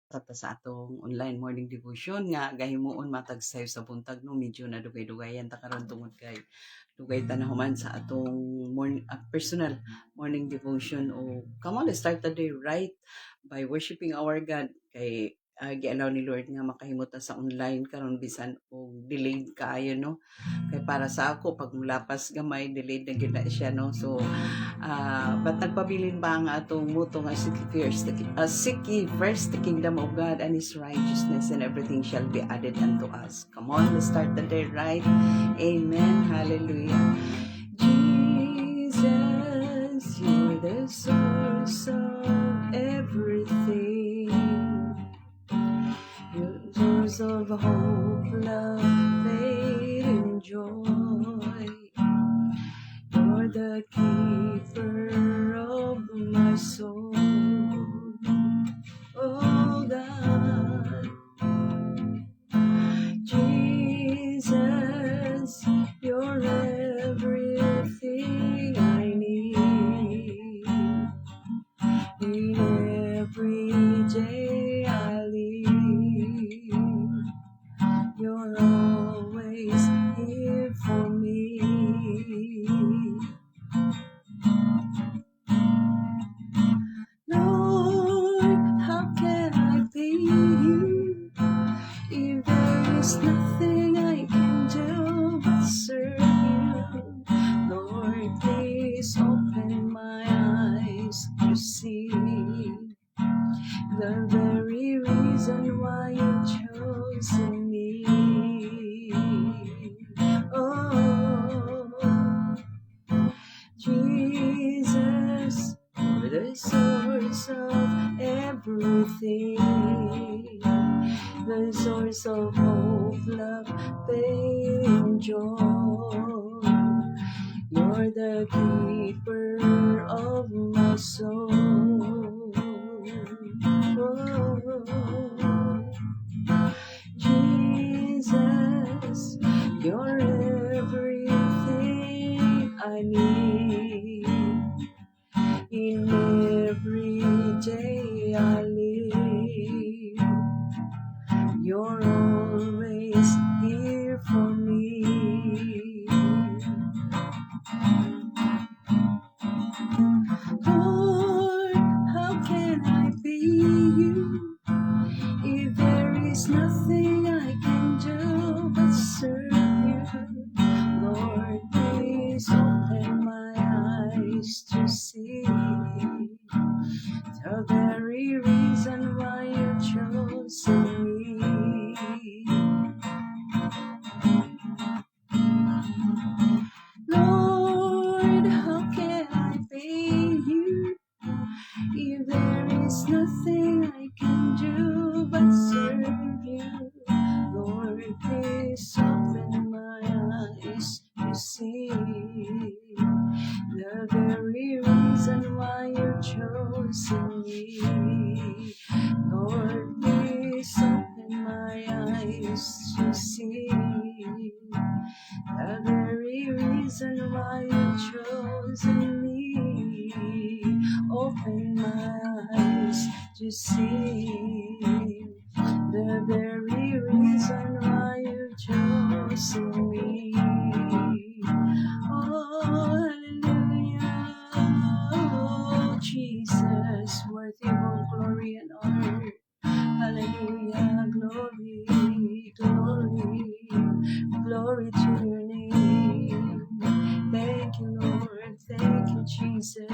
Tata sa atong online morning devotion nga gahimuon matag sayo sa buntag no medyo na dugay-dugayan ta karon tungod kay dugay ta na human sa atong morning personal morning devotion. O come on, let's start the day right by worshiping our God kay gi-allow ni Lord nga makahimot ta sa online karon bisan og delayed kaayo no. Kay para sa ako pag mulapas gamay delayed na gyud na siya no. So but nagpabilin ba ang atong muto nga seek ye first the kingdom of God and His righteousness, and everything shall be added unto us. Come on, let's start the day right. Amen. Hallelujah. Jesus, you're the source of everything. You're the source of hope, love, faith, and joy. You're the keeper of my soul, oh God. Jesus, you're everything I need. In every day I live, you're always here for me. Lord, how can I be you if there is nothing I can do but serve you? Lord, please open my eyes to see the very reason why you chosen me. Oh, Jesus, you're the source of everything, the source of hope, love, faith, and joy. You're the keeper of my soul. Oh, Jesus, you're everything I need. In every day I live, you're always here for me. Lord, how can I be you if there is nothing I can do but serve you? Lord, please open my eyes to see the very reason why you chose me. Lord, how can I be you if there is nothing I can do but serve you? Lord, please open my eyes to see the very reason why you chose me. Lord, please open my eyes to see the very reason why you chose me. Open my eyes to see the very reason why you chose me. Oh, hallelujah. Oh, Jesus, worthy of all glory and honor. Hallelujah. Glory, glory, glory to your name. Thank you, Lord. Thank you, Jesus.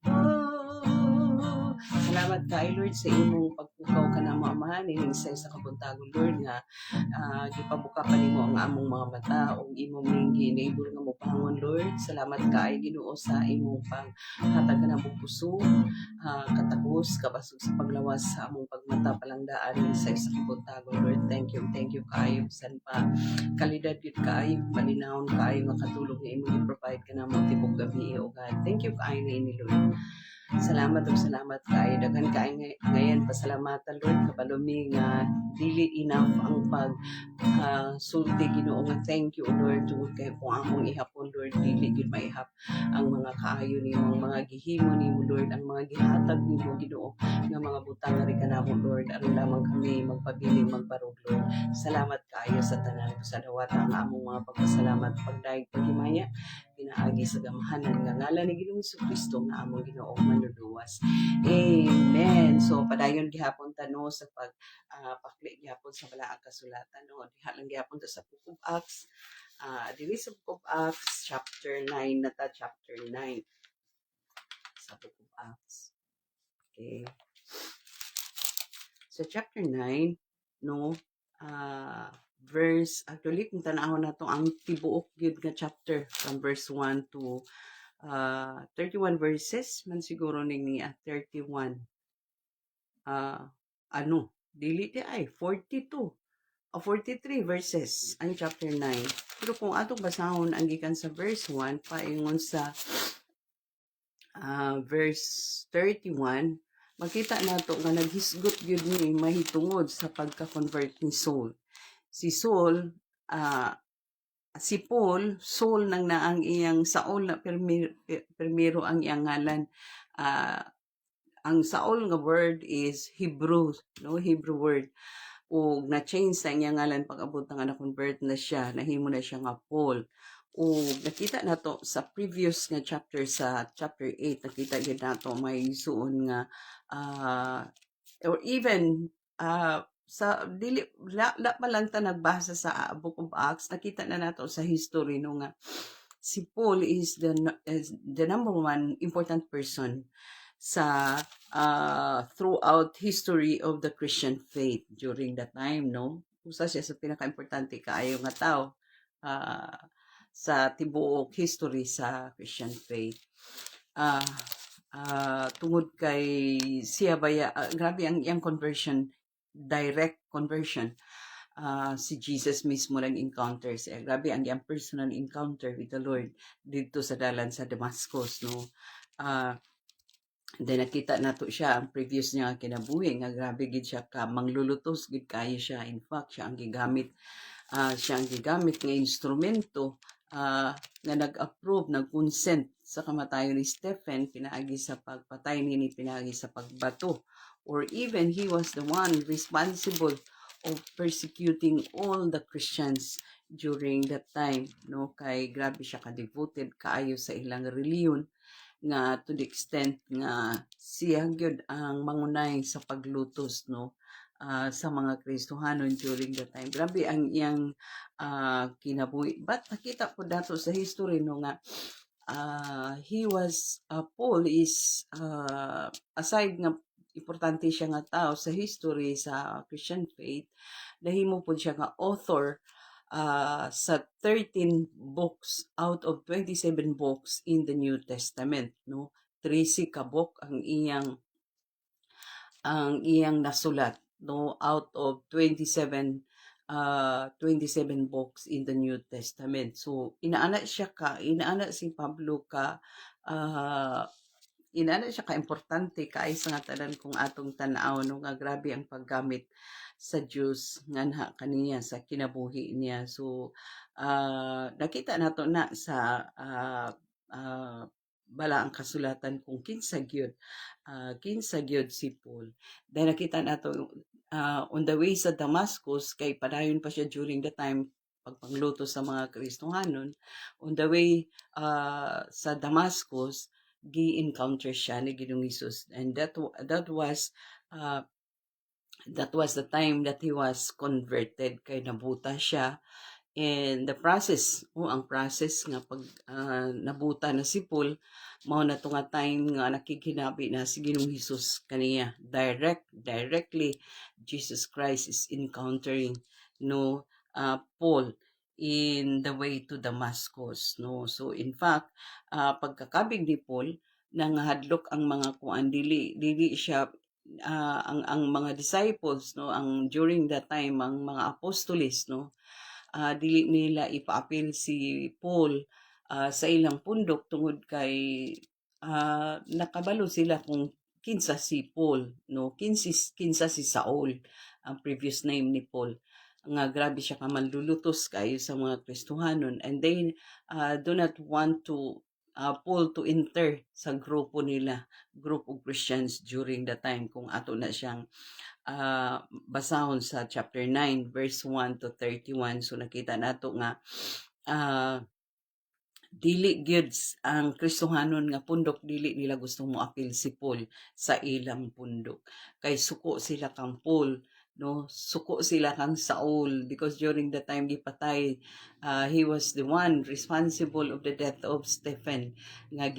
Oh, salamat kay Lord sa imong pagpukaw ka na mamahan ining sa kabuntagon, Lord, nga gipabuka pa nimo ang among mga mata ug imong ning enable nga mopangon, Lord. Salamat kay Ginoo sa imong paghatag kanang puso, katagos kabasog sa paglawas sa among pagmata palangdaan sa kabuntagon, Lord. Thank you kayo bisan pa kalidad gid kayo, malinawon kayo nga katulong nga imong i-provide ka na mo tibok gabi, O God. Thank you kayo ni Lord. Salamat ug salamat kaayo. Daghan kaayo ngayon pasalamatan Lord kabalumi nga dili enough ang pag sulti Ginoo nga thank you Lord tungod kay kung akong ihapon Lord dili gid maihap ang mga kaayo nimo, ang mga gihimo nimo Lord, ang mga gihatag nimo Ginoo nga mga butang nga rin kanamo Lord, aron lamang kami magpabili magbarog Lord. Salamat kaayo sa tanan sa dawata nga among mga pagpasalamat pagdaig paghimaya pinaagi sa gamahanan nga ngalan ni Ginoong Kristo nga among Ginoong manluluwas. Amen. So padayon gihapon tano sa pag pakli gihapon sa balaang kasulatan no. Diha lang gihapon to sa Book of Acts. Dili sa Book of Acts chapter 9 na ta, chapter 9 sa Book of Acts. Okay. So chapter 9 no, verse actually kung tanahon nato ang tibuok gyud nga chapter from verse 1 to 31 verses man siguro ning niya 31 dili di ay 42 o 43 verses ang chapter 9. Pero kung atong basahon ang gikan sa verse 1 paingon sa verse 31, makita nato nga naghisgot gyud ni mahitungod sa pagka-convert ni Saul. Si Saul, si Paul, Saul nang naang iyang Saul na primero ang iyang ngalan. Ang Saul nga word is Hebrew, no? Hebrew word. O na-change sa iyang ngalan pag-abot nga na-convert na siya, nahimo na siya nga Paul. O nakita nato sa previous nga chapter, sa chapter 8, nakita gid nato may suon nga or even sa dili la pa lang ta nagbasa sa Book of Acts, nakita na nato sa history no nga si Paul is the number one important person sa throughout history of the Christian faith during that time, no? Usa siya sa pinaka-importante kaayo nga tao sa tibuok history sa Christian faith. Tungod kay siya baya, grabe ang iyang conversion, direct conversion. Si Jesus mismo nag-encounter siya. Grabe ang iyang personal encounter with the Lord dito sa dalan sa Damascus, no? Then nakita nato siya ang previous niya kinabuhi nga grabe gid siya ka manglulutos gid kayo siya. In fact, siya ang gigamit nga instrumento nga nag-approve, nag-consent sa kamatayon ni Stephen pinaagi sa pagpatay nini, pinaagi sa pagbato, or even he was the one responsible of persecuting all the Christians during that time, no? Kay grabe siya ka-devoted kaayo sa ilang reliyon nga to the extent nga siya gyud ang mangunay sa paglutos, no? Sa mga Kristohanon during that time. Grabe ang iyang kinabuhi. But nakita po dato sa history no nga Paul is aside nga importante siya nga tao sa history sa Christian faith, nahimo po siya nga author sa 13 books out of 27 books in the New Testament, no? 13 ka book ang iyang nasulat, no, out of 27 books in the New Testament. So inaana si Pablo ka inaana siya ka importante kay sa nga tanan kung atong tan-aw no nga grabe ang paggamit sa Diyos nganha kaniya sa kinabuhi niya. So nakita nato na sa bala ang kasulatan kung kinsa gyud si Paul. Dahil nakita nato on the way sa Damascus, kay padayon pa siya during the time pagpangluto sa mga Kristohanon. On the way sa Damascus, gi-encounter siya ni Ginoong Hesus, and that was the time that he was converted, kay nabuta siya. And the process, ang process nga pag nabuta na si Paul, mao na to nga time nga nakikinabi na si Ginoong Hesus kaniya. Directly, Jesus Christ is encountering no Paul in the way to Damascus, no. So in fact, pagkakabig ni Paul, nanghadlok ang mga kuan, dili siya ang mga disciples, no, ang during that time ang mga apostoles, no, dili nila ipaapil si Paul sa ilang pundok tungod kay nakabalo sila kung kinsa si Paul, no? Kinsa si Saul, ang previous name ni Paul. Nga grabe siya ka manlulutos kayo sa mga Kristohanon, and they do not want to Paul to enter sa grupo nila, group of Christians during the time, kung ato na siyang basahon sa chapter 9 verse 1 to 31. So nakita nato nga uh, dili gyud ang Kristohanon nga pundok, dili nila gusto mo apil si Paul sa ilang pundok, kay suko sila kang Paul, no? Suko sila kang Saul, because during the time gipatay, he was the one responsible of the death of Stephen, nga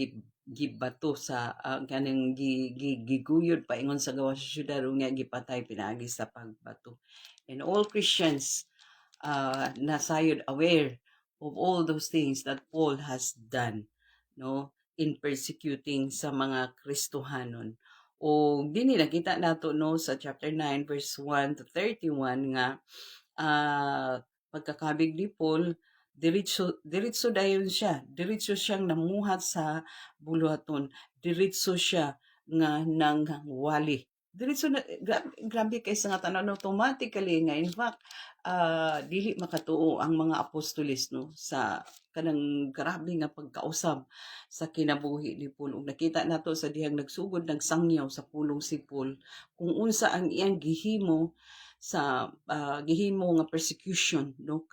gibato sa kanang giguyod paingon sa gawa sa syudad, nga gipatay pinaagi sa pagbato. And all Christians nasayod aware of all those things that Paul has done, no, in persecuting sa mga Kristohanon. O dini nakita nato, no, sa chapter 9 verse 1 to 31 nga pagkakabig ni Paul, diretso dayon siya, diretso siyang namuhat sa buluhaton, diretso siya nga nang wali. Diretso na, grabe kay sa nga tanan, automatically nga in fact dili makatuo ang mga apostolis, no, sa kanang grabe nga pagkausab sa kinabuhi ni Paul. Ug nakita nato sa dihang nagsugod nagsangyaw sa pulong si Paul kung unsa ang iyang gihimo sa gihimo nga persecution, no,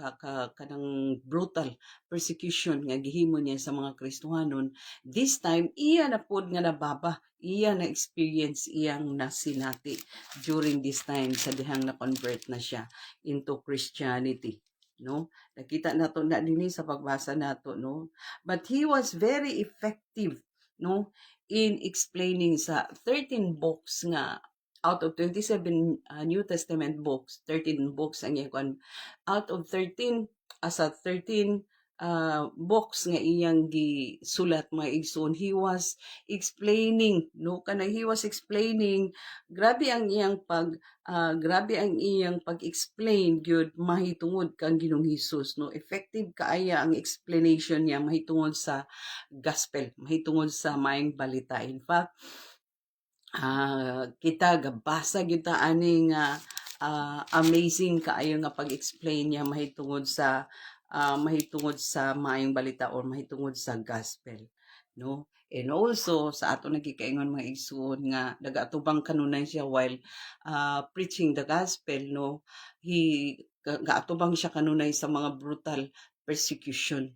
kanang brutal persecution nga gihimo niya sa mga Kristohanon. This time iya na pod nga nababa, iya na experience iyang nasinati during this time sa dihang na convert na siya into Christianity, no? Nakita nato na dinhi sa pagbasa nato, no? But he was very effective, no, in explaining sa 13 books nga out of 27 New Testament books, 13 books ang iyang out of 13 sa 13 books nga iyang gisulat, mga igsoon, he was explaining, no, kana he was explaining, grabe ang iyang pag-explain gyud mahitungod kang Ginoong Hesus, no, effective kaaya ang explanation niya mahitungod sa gospel, mahitungod sa maayong balita. In fact, kita gabasa gyud ta ani nga amazing kaayo nga pag-explain niya mahitungod sa maayong balita or mahitungod sa gospel, no? And also sa ato nagkikaingon mga igsoon nga nagatubang kanunay siya while preaching the gospel, no, gaatubang siya kanunay sa mga brutal persecution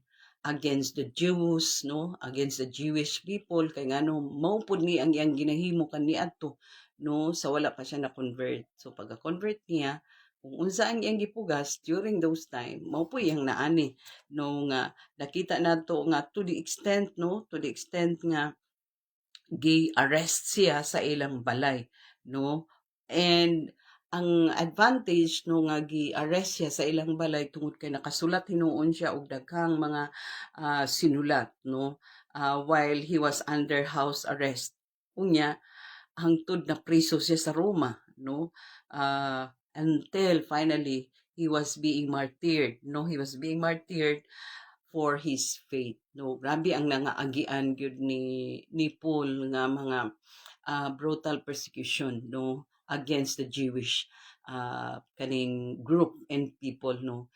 against the Jews, no, against the Jewish people, kay ngano mao pud ni ang iyang ginahimo kaniadto, no, sa wala pa siya na convert. So pagka-convert niya, kung unsa ang iyang gipugas during those time, mao po iyang naani, no, nga nakita nato nga to the extent, no, to the extent nga gi-arrest siya sa ilang balay, no, and ang advantage no nga gi-arrest siya sa ilang balay tungod kay nakasulat hinuon siya og daghang mga sinulat, no, while he was under house arrest. Unya hangtod na priso siya sa Roma, no, until finally he was being martyred, no, he was being martyred for his faith, no. Grabe ang nangaagian gyud ni Paul nga mga brutal persecution, no, against the Jewish kaning group and people, no,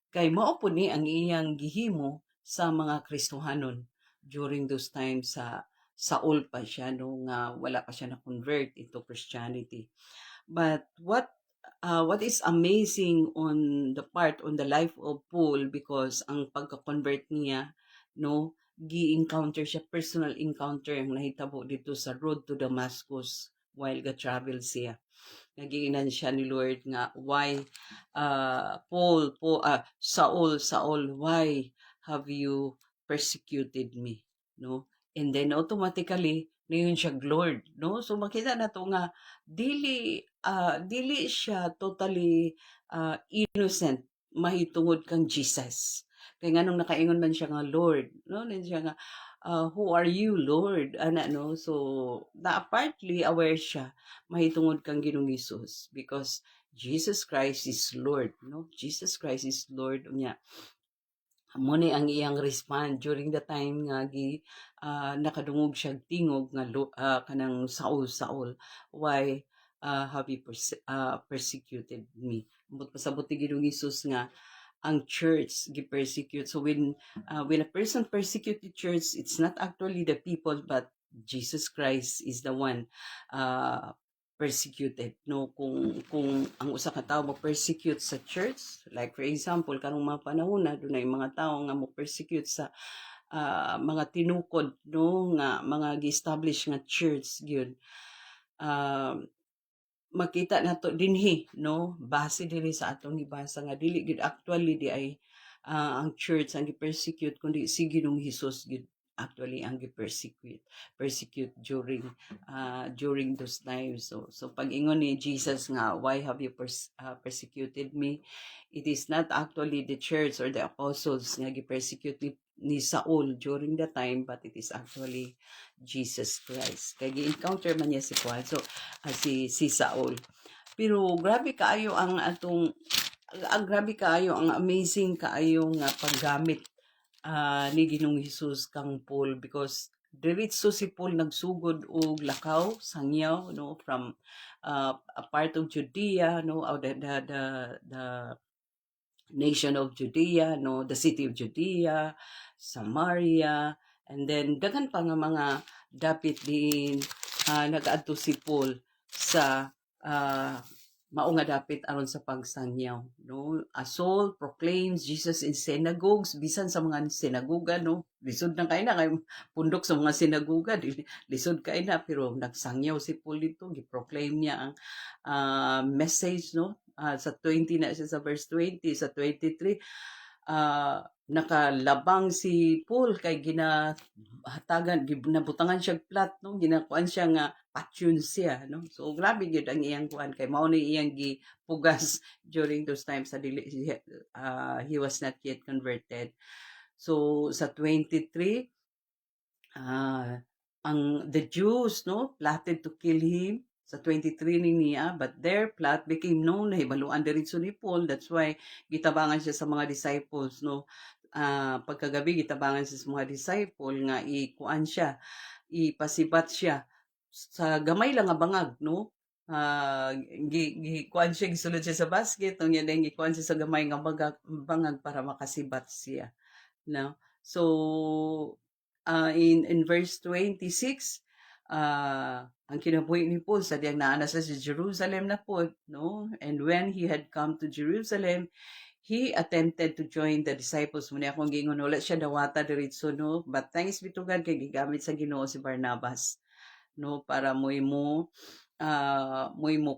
kay mao po ni ang iyang gihimo sa mga Kristohanon during those times sa Saul pa siya, no, nga wala pa siya na convert into Christianity. But what is amazing on the life of Paul, because ang pagka-convert niya, no, gi-encounter siya, personal encounter ang nahitabo dito sa road to Damascus while ga-travel siya. Nagiinan siya ni Lord nga, why Saul, why have you persecuted me, no? And then automatically niyon siya Lord, no? So makita na to nga dili siya totally innocent mahitungod kang Jesus. Kay nganong nakaingon man siya nga Lord, no? Nin siya nga who are you, Lord? Ana, no? So partly aware siya mahitungod kang Ginoong Hesus, because Jesus Christ is Lord, no? Jesus Christ is Lord. Unya Amo ni ang iyang respond during the time nga nakadungog siya tingog nga kanang Saul, why have you persecuted me? But pasabot ni Ginoong Hesus nga ang church gi-persecute. So when a person persecute the church, it's not actually the people, but Jesus Christ is the one uh, persecuted. No, kung ang usa ka tawo mo persecute sa church, like for example karong mga panahon na dunay mga tawo nga mo persecute sa mga tinukod, no, nga mga gi-establish nga church gyud. um Makita nato dinhi, no, base diri sa atong gibasa nga dili gid actually di ay ang church ang gi-persecute, kundi si Ginoong Hesus gid actually ang persecute during those times. So pag-ingon ni Jesus nga, why have you persecuted me, it is not actually the church or the apostles nga gi-persecute ni Saul during the time, but it is actually Jesus Christ. Kaya gi-encounter man niya si Juan. So si Saul. Pero grabe kaayo grabe kaayo ang amazing kaayo nga paggamit ni Ginoong Hesus kang Paul, because diretso si Paul nagsugod og lakaw sangyaw, no, from a part of Judea, no, the nation of Judea, no, the city of Judea, Samaria, and then daghan pa nga mga dapit din nag-adto si Paul sa uh, mao nga dapit aron sa pagsangyaw, no. Saul proclaims Jesus in synagogues, bisan sa mga sinagoga, no, lisod na kay na kay pundok sa mga sinagoga, lisod kay na, pero nagsangyaw si Paul dito, gi-proclaim niya ang message, no. Sa 20 na siya, sa verse 20, sa 23 nakalabang si Paul kay ginabutangan siya plat, no, ginakuan siya nga patyon siya, no. So grabe gyud ang iyang kuan, kay mao ni iyang gipugas during those times sa dili he was not yet converted. So sa 23 ang the Jews, no, plotted to kill him sa 23 niya, but their plot became known, nahibaluan diretso ni Paul. That's why gitabangan siya sa mga disciples, no. Pagkagabi gitabangan siya sa mga disciple nga ikuan siya, ipasibat siya sa gamay lang nga bangag, no. Gikuan siya, gisulod siya sa basket, no, yan din gikuan siya sa gamay nga bangag para makasibat siya, no. So in verse 26, ang kinabuhi ni Paul sa diyang naana sa Jerusalem na po, no, and when he had come to Jerusalem, he attempted to join the disciples. Muna akong gingon, wala siya dawata diretso, no, but thanks be to God kay gigamit sa Ginoo si Barnabas, no, para moy mo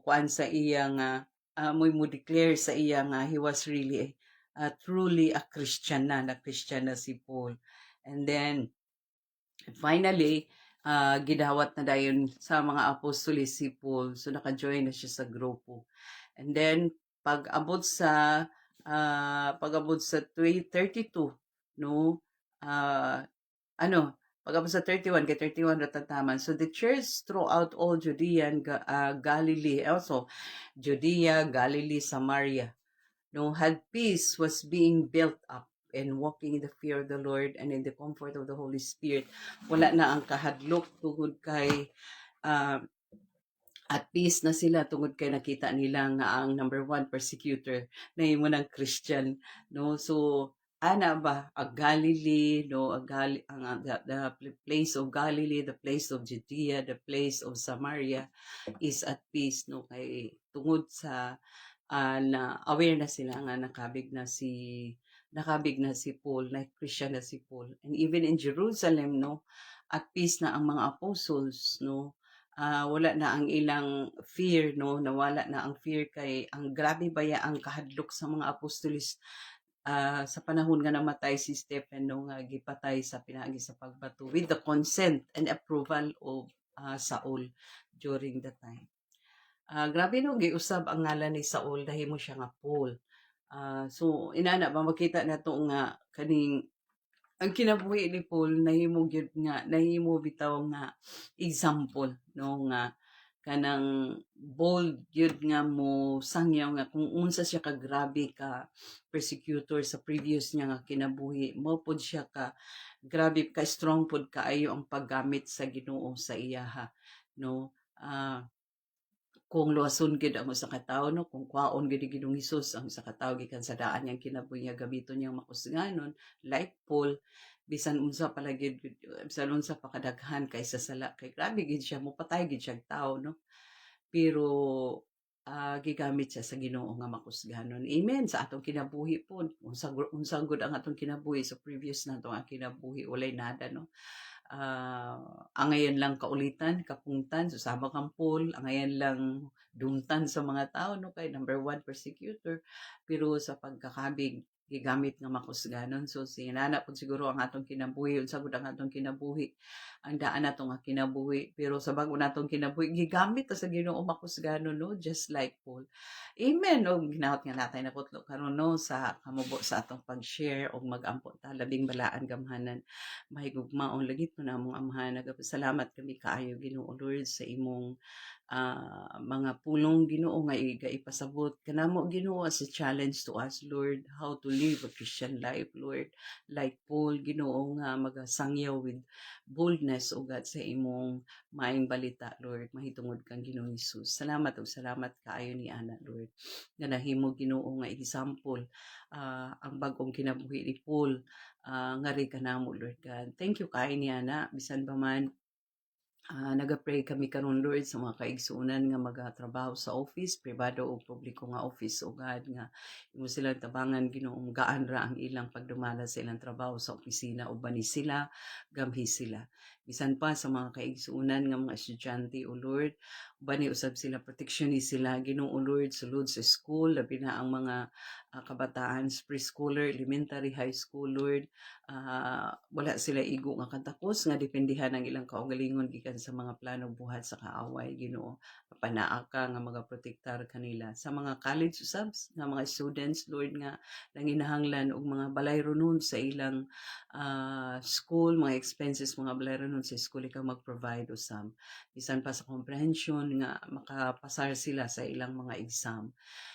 kuan sa iya nga moy mo declare sa iya nga he was really truly a Christian na Christian na si Paul. And then finally, gidawat na dayon sa mga apostoles si Paul. So naka-join na siya sa grupo. And then pag-abot sa 32, no, pag-abot sa 31 kay 31 ratataman. So the church throughout all Judea and Galilee, also Judea, Galilee, Samaria, no, had peace, was being built up and walking in the fear of the Lord and in the comfort of the Holy Spirit. Wala na ang kahadlok tungod kay at peace na sila tungod kay nakita nila nga ang number one persecutor na imo ng Christian, no. So ana ba Galilee, no, the place of Galilee, the place of Judea, the place of Samaria is at peace, no, kay tungod sa na aware na sila nga nakabig na si Paul, na Christian na si Paul. And even in Jerusalem, no, at peace na ang mga apostles, no. Wala na ang ilang fear, no, nawala na ang fear kay ang grabe baya ang kahadlok sa mga apostoles sa panahon nga namatay si Stephen, no, nga gipatay sa pinaagi sa pagbato with the consent and approval of Saul during the time. Grabe no, giusab ang ngalan ni Saul, nahimo siya nga Paul. So inana ba makita nato nga kaning ang kinabuhi ni Paul nahimo gyud nga, nahimo bitaw nga example, no, nga kanang bold yun nga mo sangyaw nga kung unsa siya ka grabe ka persecutor sa previous niya nga kinabuhi mo pod siya ka grabe ka strong pod kaayo ang paggamit sa Ginoo sa iyaha, no. Kung luwason gid ang usa ka tawo, no, kung kwaon gid ni Ginoong Hesus ang usa ka tawo gikan sa daan niyang kinabuhi nga gamiton niyang makusganon like Paul, bisan unsa pala gid, bisan unsa pa kadaghan kaysa sala kay grabe gid siya, mopatay gid siya tawo, no. Pero gigamit siya sa Ginoo nga makusganon. Amen sa atong kinabuhi pod. Unsa gud ang atong kinabuhi sa previous nato nga kinabuhi walay nada, no. Angayan lang kaulitan, kapungtan, susama kang pool, angayan lang dumtan sa mga tao, no, kay number one persecutor. Pero sa pagkakabig, gigamit nga makusganon. So, sinana po siguro ang atong kinabuhi, unsa gud ang atong kinabuhi, ang daan nato nga kinabuhi. Pero sa bago natong kinabuhi, gigamit ta sa Ginoo makusganon, no, just like Paul. Amen. O ginaot nga natay nakutlo karon, no, sa kamubo sa atong pag-share o mag-ampo ta labing balaan gamhanan mahigugmaong lagit mo na among amahan. Nagapasalamat kami kaayo Ginoo Lord sa imong mga pulong Ginoo nga ipasabot kanamo Ginoo as a challenge to us Lord how to live a Christian life Lord like Paul Ginoo nga magasangyaw with boldness ugad sa imong maayong balita Lord mahitungod kang Ginoong Hesus. Salamat ug salamat kaayo ni ana Lord nga nahimo Ginoo nga example ang bagong kinabuhi ni Paul nga rin ka namo Lord God. Thank you kay niya na bisan pa man naga-pray kami karon Lord sa mga kaigsuonan nga magatrabaho sa office, pribado o publiko nga office o God nga imo silang tabangan Ginoong gaan ra ang ilang pagdumala sa ilang trabaho sa opisina o bani sila, gamhi sila. Bisan pa sa mga kaigsuonan nga mga estudyante o Lord, bani usab sila proteksyon ni sila Ginoo Lord sulod sa school labi na ang mga kabataan preschooler, elementary, high school Lord wala sila igo nga kantakos nga dependihan ang ilang kaugalingon gikan sa mga plano buhat sa kaaway Ginoo panaa ka nga magaprotektar kanila sa mga college usab nga mga students Lord nga nanginahanglan og mga balayro nun sa ilang school mga expenses mga balayro nun sa school ikaw mag-provide usab bisan pa sa comprehension nga makapasar sila sa ilang mga exam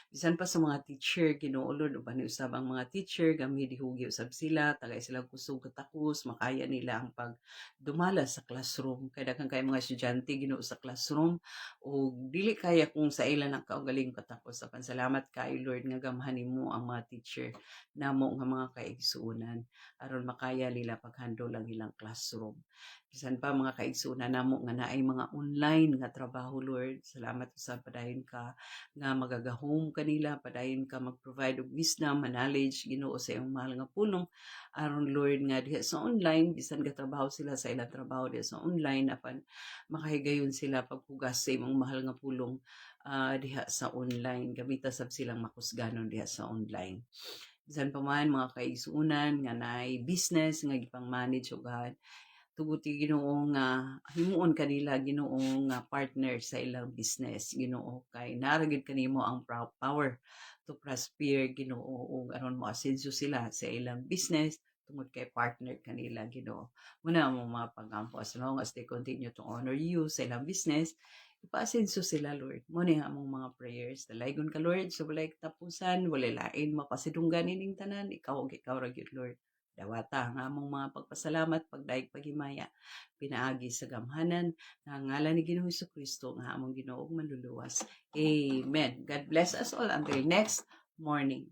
bisan pa sa mga teacher Ginoo Lord uban usab ang mga teacher gamhi dihugi usab sila tagay sila kusog katakos makaya nila ang pagdumala sa classroom kay daghan kay mga estudyante Ginoo sa classroom o dili kaya kung sa ilan ang kaugaling katakos apan salamat kay Lord nga gamhan nimo ang mga teacher namo nga mga kaigsuonan aron makaya nila paghandle ang ilang classroom bisan pa mga kaigsuonan namo nga naay mga online nga trabaho Lord salamat usab padayon ka nga magagahom kanila padayon ka mag-provide og wisdom and knowledge Ginoo sa imong mahal nga pulong aron Lord nga diha sa online bisan gatrabaho sila sa ilang trabaho diha sa online apan makahigayon sila pagpugas sa imong mahal nga pulong diha sa online gamita sab silang makusganon diha sa online bisan pa man mga kaigsuonan nga naay business nga gipang manage og God tugod ti Ginoo nga himuon kanila Ginoo nga partner sa ilang business Ginoo kay naragid kanimo ang power to prosper Ginoo ug aron moasenso sila sa ilang business tungod kay partner kanila Ginoo muna mo mga pagampo as long as they continue to honor you sa ilang business ipaasenso sila Lord mo ni among mga prayers dalaygon ka Lord sa walay katapusan walay lain mapasidunggan ining tanan ikaw ra gyud Lord dawata nga among mga pagpasalamat pagdaig paghimaya pinaagi sa gamhanan nga ngalan ni Ginoong Jesucristo nga among Ginoo ug manluluwas. Amen. God bless us all until next morning.